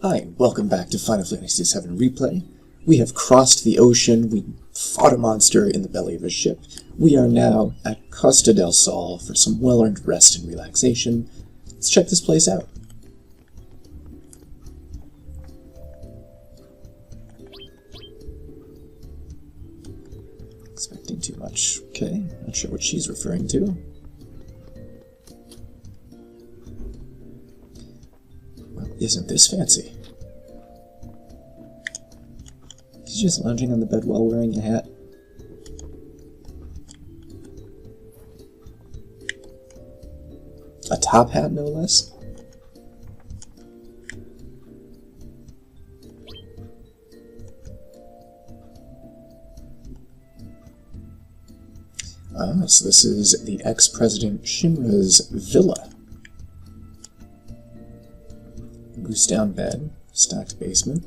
Hi, welcome back to Final Fantasy VII Replay. We have crossed the ocean, we fought a monster in the belly of a ship. We are now at Costa del Sol for some well-earned rest and relaxation. Let's check this place out. Expecting too much. Okay, not sure what she's referring to. Well, isn't this fancy? He's just lounging on the bed while wearing a hat. A top hat, no less. So this is the ex-president Shinra's villa. Goose down bed, stocked basement.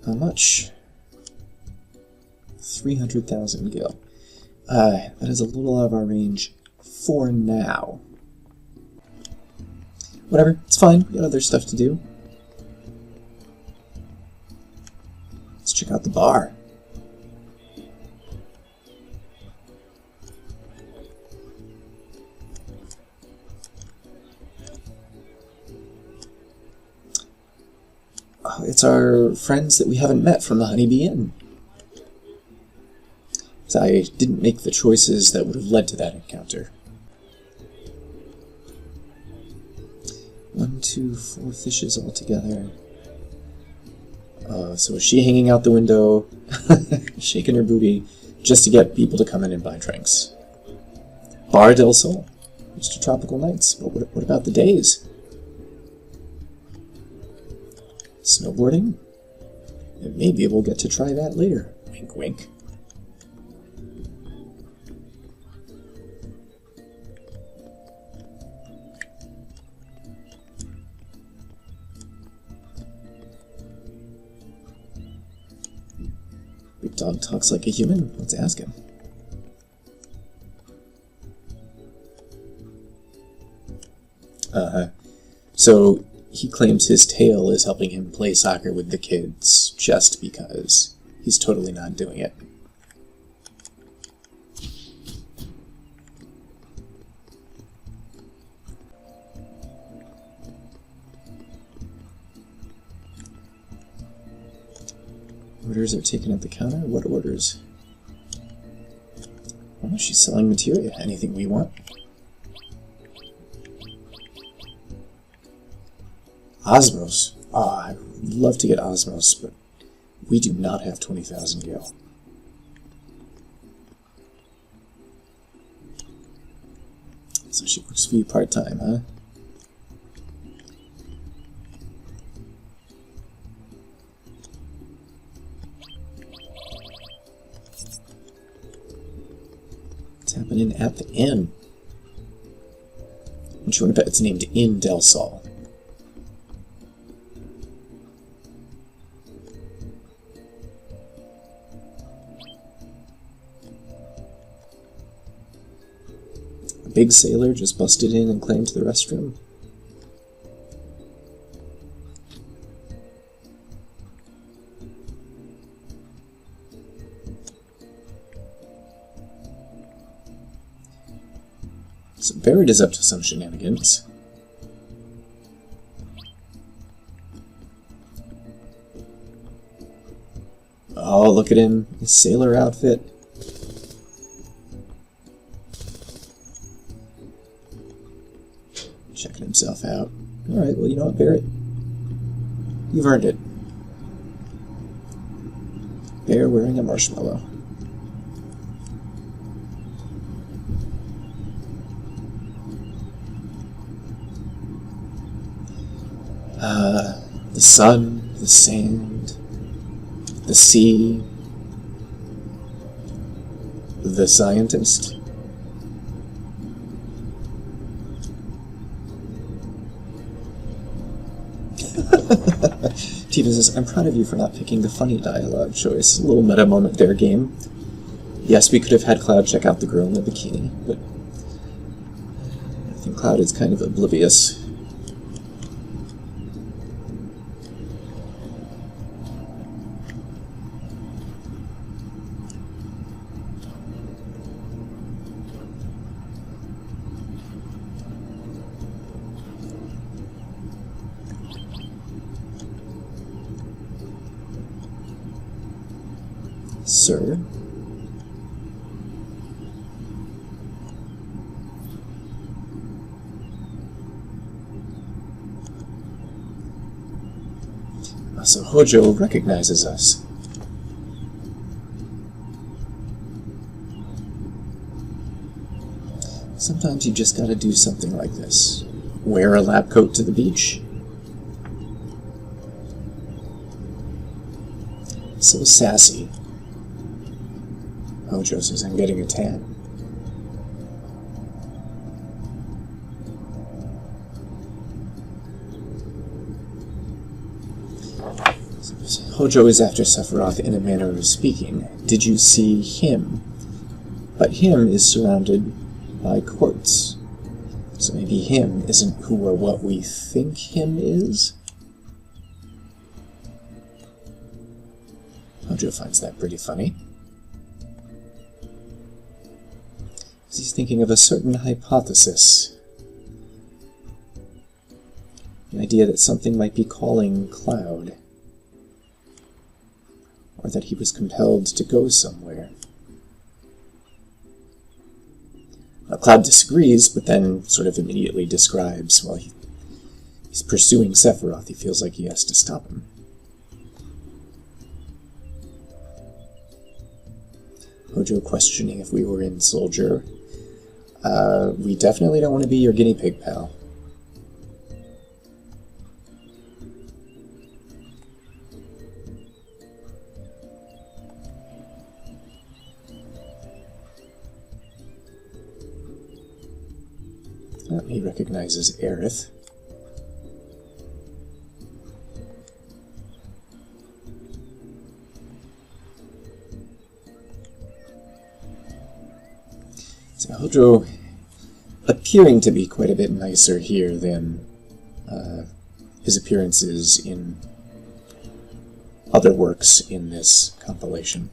How much? 300,000 gil. That is a little out of our range for now. Whatever, it's fine. We got other stuff to do. Let's check out the bar. It's our friends that we haven't met from the Honeybee Inn. So I didn't make the choices that would have led to that encounter. 1, 2, 4 fishes altogether. So is she hanging out the window, shaking her booty, just to get people to come in and buy drinks? Barret del Sol. Mr. Tropical Nights. But what about the days? Snowboarding? And maybe we'll get to try that later. Wink, wink. Big dog talks like a human. Let's ask him. So he claims his tail is helping him play soccer with the kids just because he's totally not doing it. Orders are taken at the counter? What orders? Oh, she's selling materia. Anything we want? Osmos. I'd love to get Osmos, but we do not have 20,000 gil. So she works for you part-time, huh? What's happening at the inn? Don't you want to bet it's named Inn del Sol? Big sailor just busted in and claimed the restroom. So Barret is up to some shenanigans. Oh, look at him. His sailor outfit. Checking himself out. Alright, well, you know what, Barret? You've earned it. Bear wearing a marshmallow. The sun, the sand, the sea, the scientist. Tifa says, I'm proud of you for not picking the funny dialogue choice. A little meta moment there, game. Yes, we could have had Cloud check out the girl in the bikini, but I think Cloud is kind of oblivious. Sir? So Hojo recognizes us. Sometimes you just gotta do something like this. Wear a lab coat to the beach. So sassy. Hojo says I'm getting a tan. Hojo is after Sephiroth in a manner of speaking. Did you see him? But him is surrounded by courts. So maybe him isn't who or what we think him is? Hojo finds that pretty funny. He's thinking of a certain hypothesis. The idea that something might be calling Cloud. Or that he was compelled to go somewhere. Now, Cloud disagrees, but then sort of immediately describes, well, he's pursuing Sephiroth. He feels like he has to stop him. Hojo questioning if we were in Soldier. We definitely don't want to be your guinea pig, pal. He recognizes Aerith. So Hojo appearing to be quite a bit nicer here than his appearances in other works in this compilation.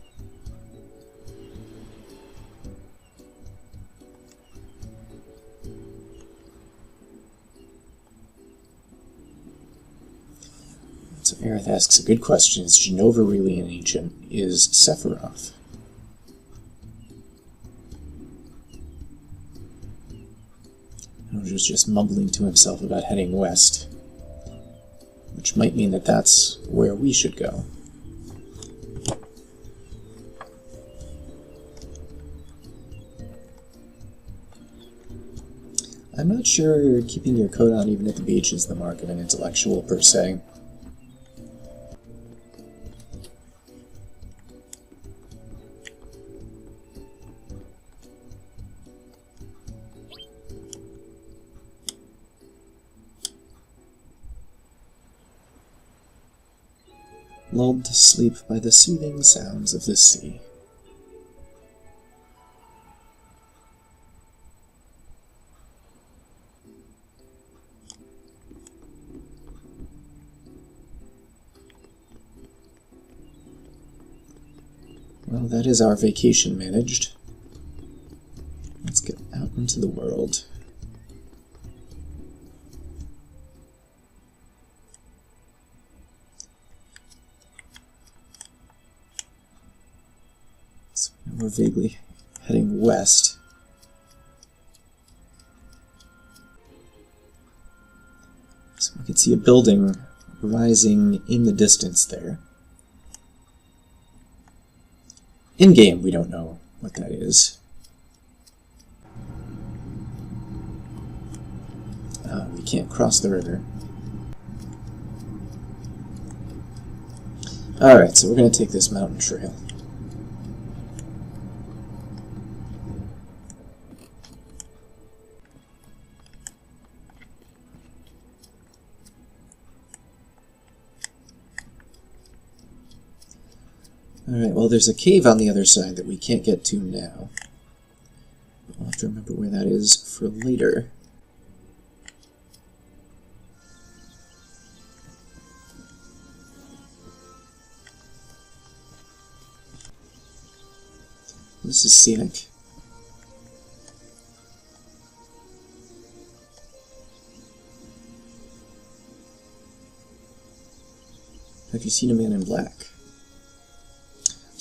So Aerith asks a good question. Is Jenova really an ancient? Is Sephiroth? Hojo's just mumbling to himself about heading west, which might mean that that's where we should go. I'm not sure keeping your coat on even at the beach is the mark of an intellectual per se. Lulled to sleep by the soothing sounds of the sea. Well, that is our vacation managed. Let's get out into the world. So we're vaguely heading west. So we can see a building rising in the distance there. In-game, we don't know what that is. We can't cross the river. Alright, so we're going to take this mountain trail. Alright, well there's a cave on the other side that we can't get to now. I'll have to remember where that is for later. This is scenic. Have you seen a man in black?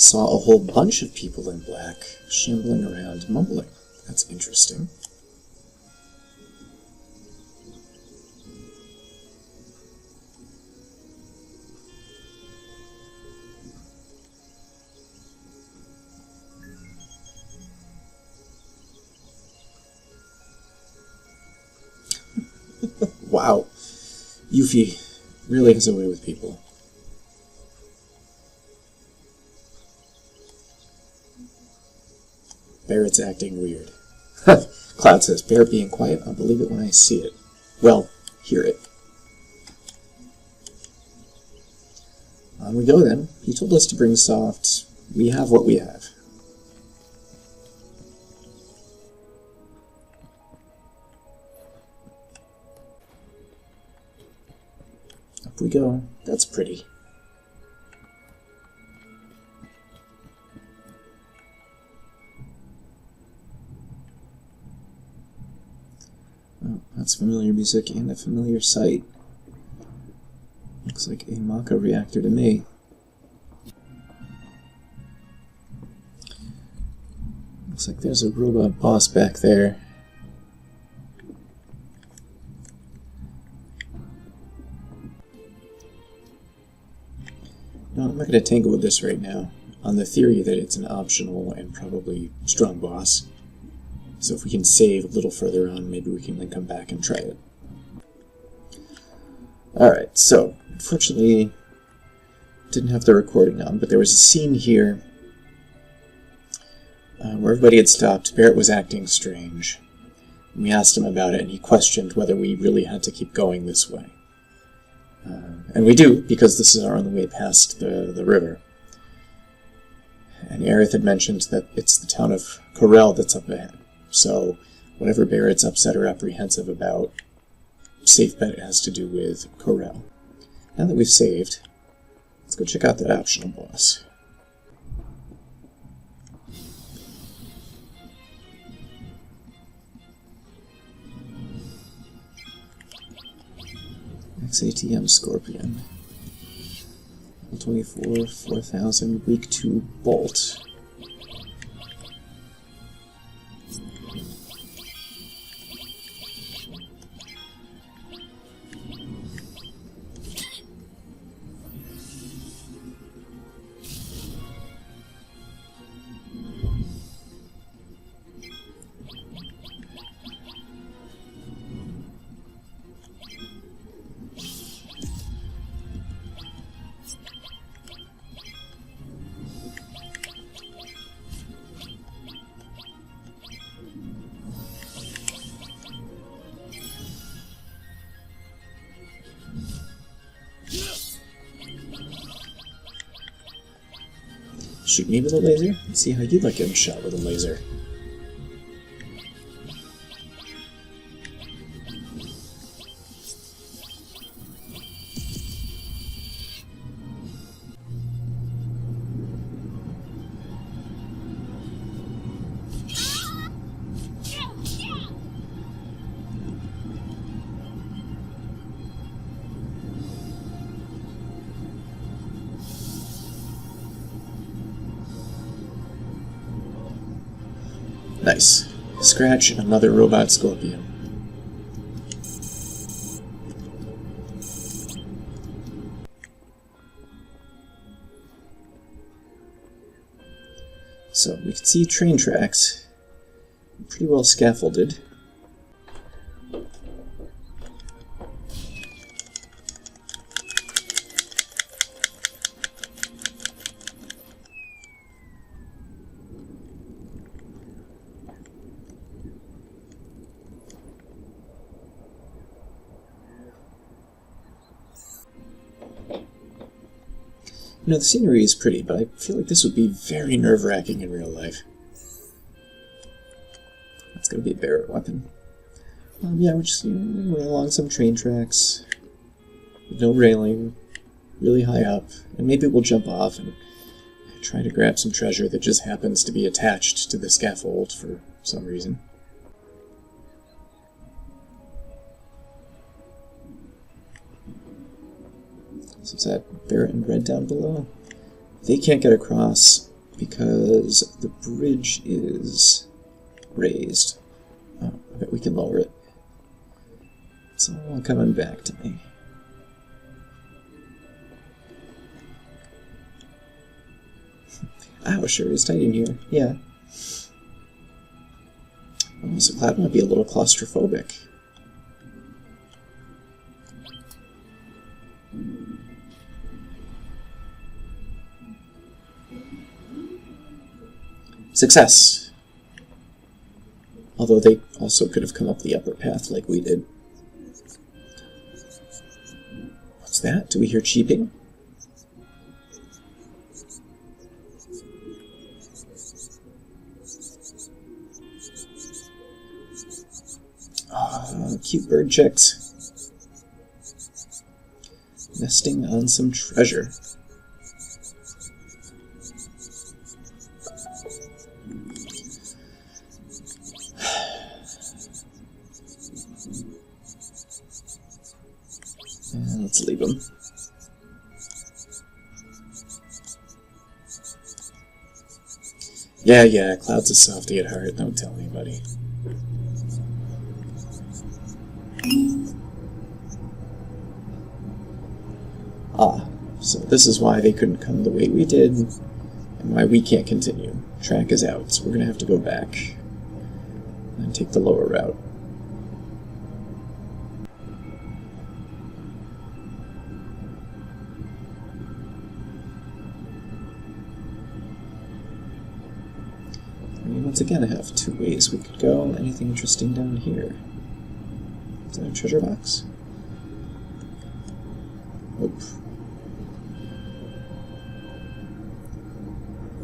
saw a whole bunch of people in black shambling around, mumbling. That's interesting. Wow. Yuffie really has a way with people. Barret's acting weird. Cloud says, Barret being quiet, I'll believe it when I see it. Well, hear it. On we go then. He told us to bring soft. We have what we have. Up we go. That's pretty. Oh, that's familiar music and a familiar sight. Looks like a Maka reactor to me. Looks like there's a robot boss back there. No, I'm not going to tangle with this right now, on the theory that it's an optional and probably strong boss. So if we can save a little further on, maybe we can then come back and try it. Alright, so, unfortunately, didn't have the recording on, but there was a scene here where everybody had stopped. Barret was acting strange. We asked him about it, and he questioned whether we really had to keep going this way. And we do, because this is our only way past the river. And Aerith had mentioned that it's the town of Corel that's up ahead. So, whatever Barret's upset or apprehensive about, safe bet it has to do with Corel. Now that we've saved, let's go check out that optional boss. X-ATM Scorpion. 24, 4000, weak 2 bolt. Shoot me with a laser? Let's see how you'd like getting shot with a laser. Nice. Scratch another robot scorpion. So we can see train tracks. Pretty well scaffolded. You know, the scenery is pretty, but I feel like this would be very nerve-wracking in real life. That's gonna be a Barret weapon. Yeah, we're just running along some train tracks, with no railing, really high up, and maybe we'll jump off and try to grab some treasure that just happens to be attached to the scaffold for some reason. So is that Barret and Red down below? They can't get across. because the bridge is raised. Oh, I bet we can lower it. It's all coming back to me. Ow, sure is tight in here. Yeah. Oh, so Cloud might be a little claustrophobic. Success! Although they also could have come up the upper path like we did. What's that? Do we hear cheeping? Oh, cute bird chicks. Nesting on some treasure. Let's leave them. Yeah, Cloud's a softie at heart, don't tell anybody. Ah, so this is why they couldn't come the way we did, and why we can't continue. Track is out, so we're gonna have to go back and take the lower route. Once again, I have two ways we could go. Anything interesting down here? Is that a treasure box? Nope.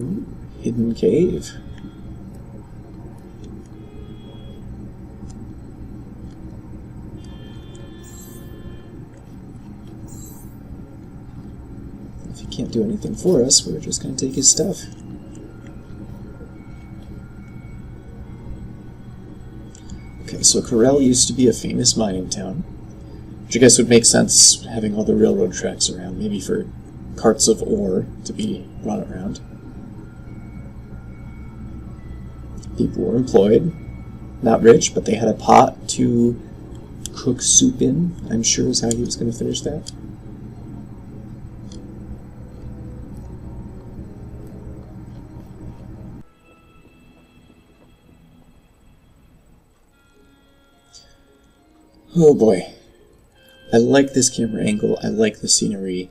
Ooh, hidden cave. If he can't do anything for us, we're just going to take his stuff. Okay, so Corel used to be a famous mining town, which I guess would make sense having all the railroad tracks around, maybe for carts of ore to be brought around. People were employed, not rich, but they had a pot to cook soup in, I'm sure is how he was going to finish that. Oh boy. I like this camera angle, I like the scenery.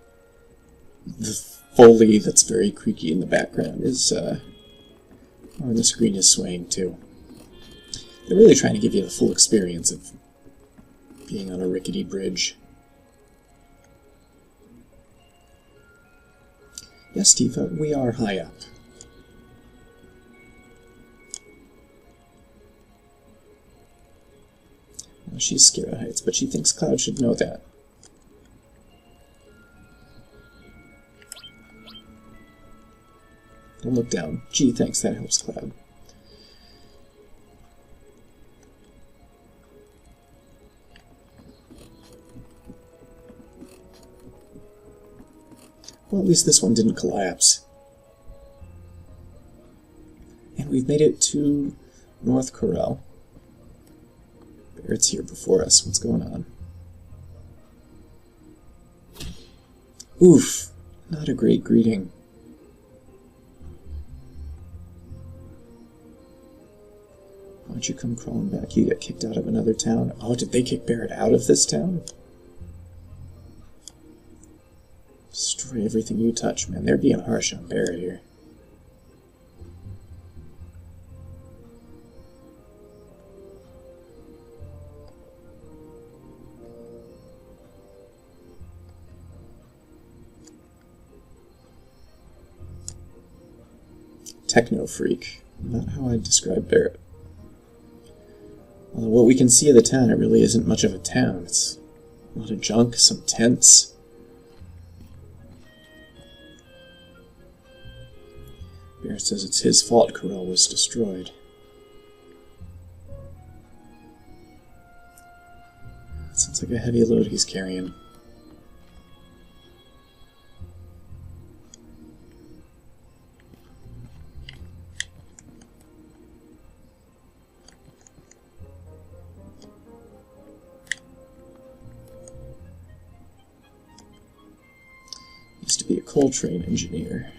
The foley that's very creaky in the background is, oh, and the screen is swaying too. They're really trying to give you the full experience of being on a rickety bridge. Yes, Tifa, we are high up. Well, she's scared of heights, but she thinks Cloud should know that. Don't look down. Gee, thanks, that helps Cloud. Well, at least this one didn't collapse. And we've made it to North Corel. Barret's here before us. What's going on? Oof! Not a great greeting. Why don't you come crawling back? You got kicked out of another town. Oh, did they kick Barret out of this town? Destroy everything you touch, man. They're being harsh on Barret here. Techno freak. Not how I'd describe Barret. Although what we can see of the town, it really isn't much of a town. It's a lot of junk, some tents. Barret says it's his fault Corel was destroyed. That sounds like a heavy load he's carrying. be a coal train engineer.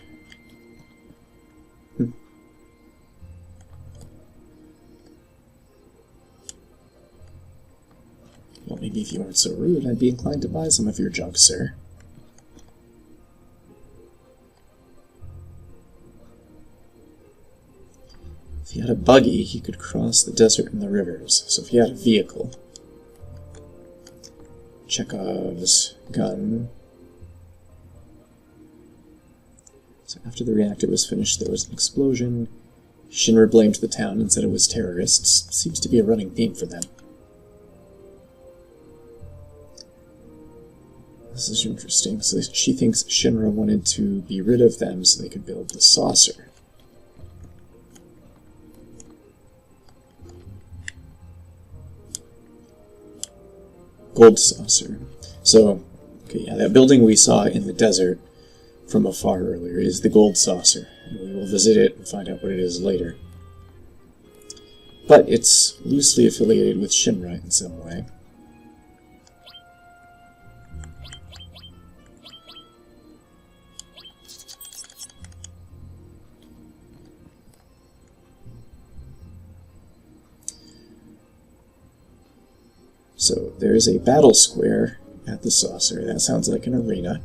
Well, maybe if you weren't so rude, I'd be inclined to buy some of your junk, sir. If he had a buggy, he could cross the desert and the rivers. So if he had a vehicle... Chekhov's gun. So after the reactor was finished, there was an explosion. Shinra blamed the town and said it was terrorists. Seems to be a running theme for them. This is interesting. So she thinks Shinra wanted to be rid of them so they could build the saucer. Gold saucer. So, okay, yeah, that building we saw in the desert from afar earlier is the gold saucer. And we will visit it and find out what it is later. But it's loosely affiliated with Shinra in some way. So there is a battle square at the saucer. That sounds like an arena.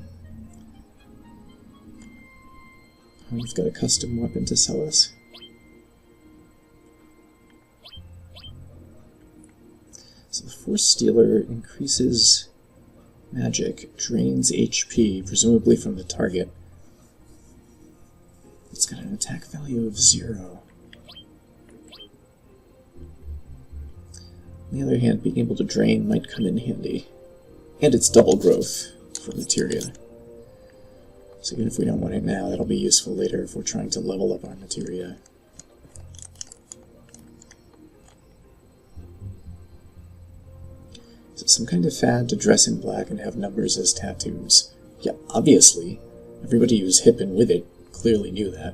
Oh, we've got a custom weapon to sell us. So the Force Stealer increases magic, drains HP, presumably from the target. It's got an attack value of 0. On the other hand, being able to drain might come in handy. And it's double growth for materia. So even if we don't want it now, that'll be useful later if we're trying to level up our materia. Is it some kind of fad to dress in black and have numbers as tattoos? Yeah, obviously. Everybody who's hip and with it clearly knew that.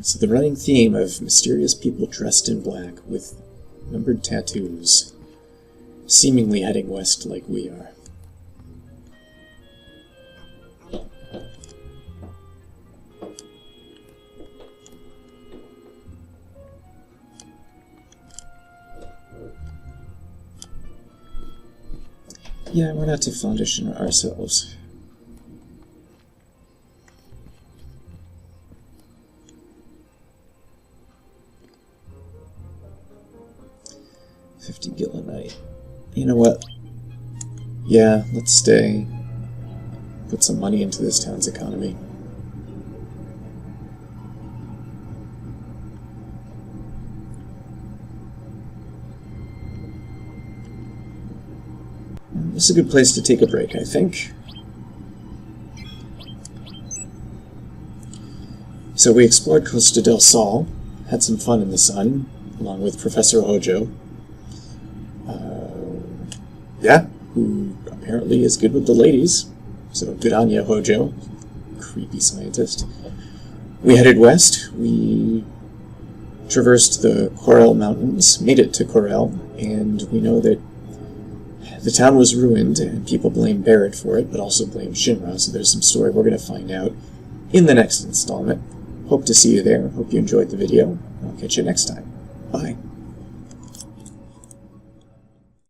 So the running theme of mysterious people dressed in black with numbered tattoos, seemingly heading west like we are. Yeah, we're not too fond of Shinra ourselves. You know what? Yeah, let's stay. Put some money into this town's economy. This is a good place to take a break, I think. So we explored Costa del Sol, had some fun in the sun, along with Professor Hojo. Yeah, who apparently is good with the ladies. So good on ya, Hojo. Creepy scientist. We headed west. We traversed the Corel Mountains, made it to Corel, and we know that the town was ruined, and people blame Barret for it, but also blame Shinra, so there's some story we're going to find out in the next installment. Hope to see you there. Hope you enjoyed the video. I'll catch you next time. Bye.